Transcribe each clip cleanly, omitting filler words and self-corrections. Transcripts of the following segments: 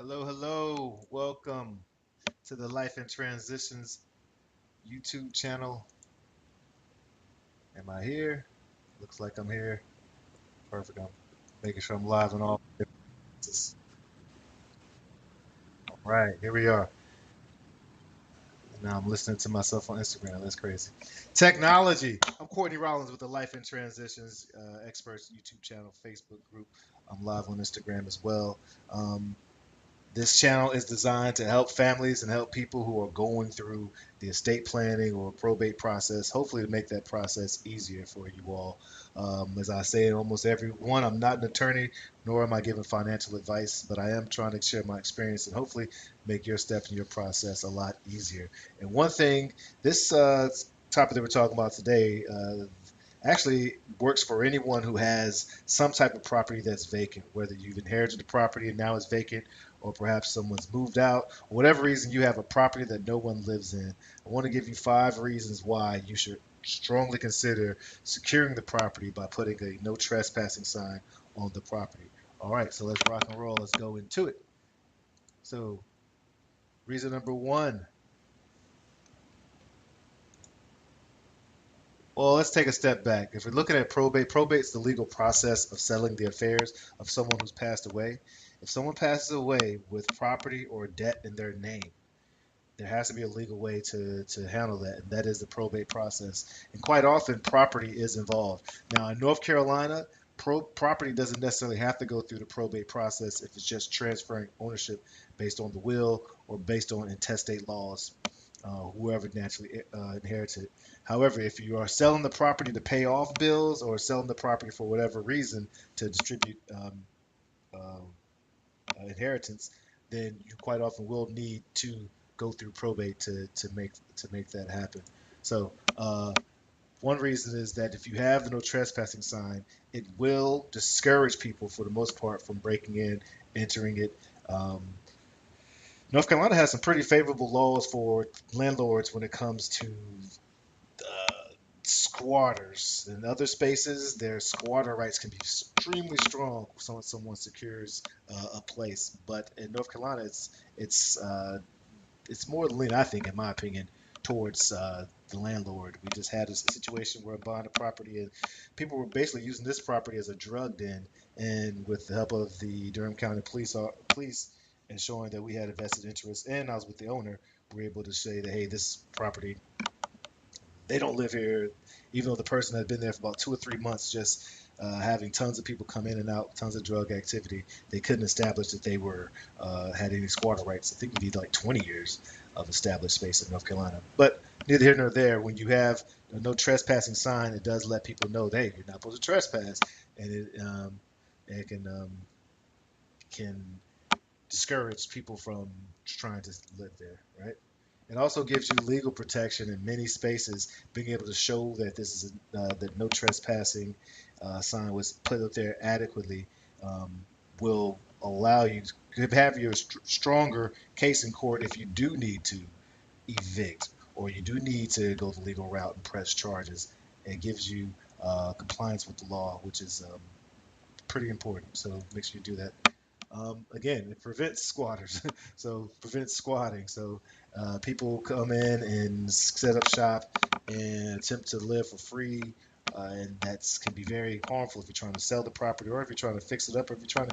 Hello, hello. Welcome to the Life in Transitions YouTube channel. Am I here? Looks like I'm here. Perfect. I'm making sure I'm live on all places. All right, here we are. Now I'm listening to myself on Instagram. That's crazy. Technology. I'm Courtney Rollins with the Life in Transitions Experts YouTube channel, Facebook group. I'm live on Instagram as well. Um, This channel is designed to help families and help people who are going through the estate planning or probate process, hopefully to make that process easier for you all. As I say in almost every one, I'm not an attorney, nor am I giving financial advice, but I am trying to share my experience and hopefully make your steps in your process a lot easier. And one thing, this topic that we're talking about today, actually works for anyone who has some type of property that's vacant, whether you've inherited the property and now it's vacant, or perhaps someone's moved out, or whatever reason you have a property that no one lives in. I want to give you 5 reasons why you should strongly consider securing the property by putting a no trespassing sign on the property. All right, so let's rock and roll. Let's go into it. So, reason number one. Well, let's take a step back. If we're looking at probate, probate is the legal process of settling the affairs of someone who's passed away. If someone passes away with property or debt in their name, there has to be a legal way to handle that, and that is the probate process. And quite often, property is involved. Now, in North Carolina, property doesn't necessarily have to go through the probate process if it's just transferring ownership based on the will or based on intestate laws, whoever naturally inherited. However, if you are selling the property to pay off bills or selling the property for whatever reason to distribute uh, inheritance, then you quite often will need to go through probate to make that happen. So one reason is that if you have the no trespassing sign, it will discourage people for the most part from breaking in, entering it. Um, North Carolina has some pretty favorable laws for landlords when it comes to squatters. In other spaces, their squatter rights can be extremely strong when someone secures a place. But in North Carolina, it's more lean, I think, in my opinion, towards the landlord. We just had a situation where buying a property and people were basically using this property as a drug den, and with the help of the Durham County police and showing that we had a vested interest, and I was with the owner, we were able to say that hey, this property they don't live here, even though the person had been there for about 2 or 3 months, just having tons of people come in and out, tons of drug activity. They couldn't establish that they were had any squatter rights. I think you need like 20 years of established space in North Carolina. But neither here nor there. When you have a no trespassing sign, it does let people know that hey, you're not supposed to trespass, and it can discourage people from trying to live there, right? It also gives you legal protection in many spaces, being able to show that this is that no trespassing sign was put up there adequately um, will allow you to have your stronger case in court if you do need to evict or you do need to go the legal route and press charges. It gives you compliance with the law, which is pretty important. So make sure you do that. Again, it prevents squatters, so prevents squatting. So people come in and set up shop and attempt to live for free, and that can be very harmful if you're trying to sell the property or if you're trying to fix it up or if you're trying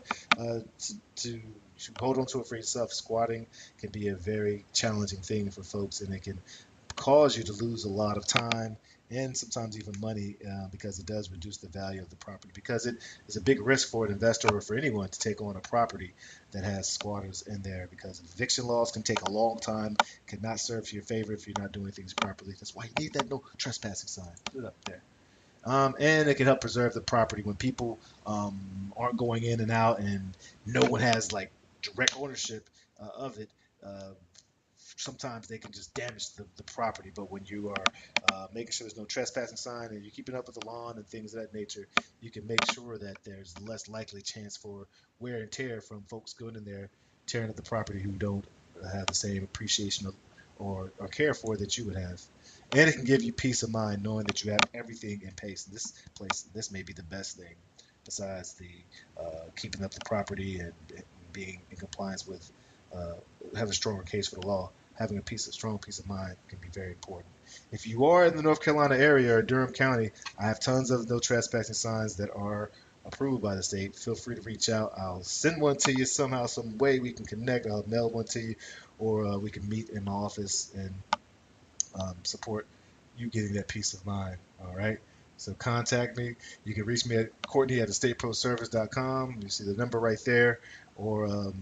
to hold on to it for yourself. Squatting can be a very challenging thing for folks, and it can cause you to lose a lot of time and sometimes even money because it does reduce the value of the property because it is a big risk for an investor or for anyone to take on a property that has squatters in there because eviction laws can take a long time, cannot serve to your favor if you're not doing things properly. That's why you need that no trespassing sign. Put it up there. And it can help preserve the property when people aren't going in and out and no one has like direct ownership of it. Uh, Sometimes they can just damage the property. But when you are making sure there's no trespassing sign and you're keeping up with the lawn and things of that nature, you can make sure that there's less likely chance for wear and tear from folks going in there tearing up the property who don't have the same appreciation or care for that you would have. And it can give you peace of mind knowing that you have everything in place. This may be the best thing besides the keeping up the property and being in compliance with, uh, having a stronger case for the law. Having strong peace of mind can be very important. If you are in the North Carolina area or Durham County, I have tons of no trespassing signs that are approved by the state. Feel free to reach out. I'll send one to you somehow, some way we can connect. I'll mail one to you, or we can meet in my office and support you getting that peace of mind. All right. So contact me. You can reach me at Courtney at estateproservice.com. You see the number right there, or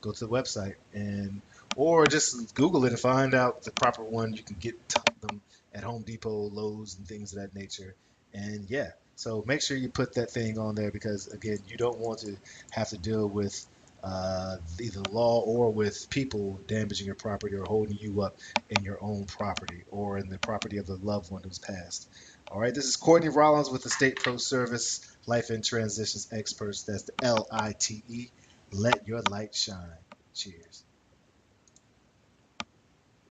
go to the website and or just Google it and find out the proper one. You can get them at Home Depot, Lowe's, and things of that nature. And yeah, so make sure you put that thing on there because again, you don't want to have to deal with either law or with people damaging your property or holding you up in your own property or in the property of the loved one who's passed. All right, this is Courtney Rollins with the State Pro Service Life and Transitions Experts. That's the LITE. Let your light shine. Cheers.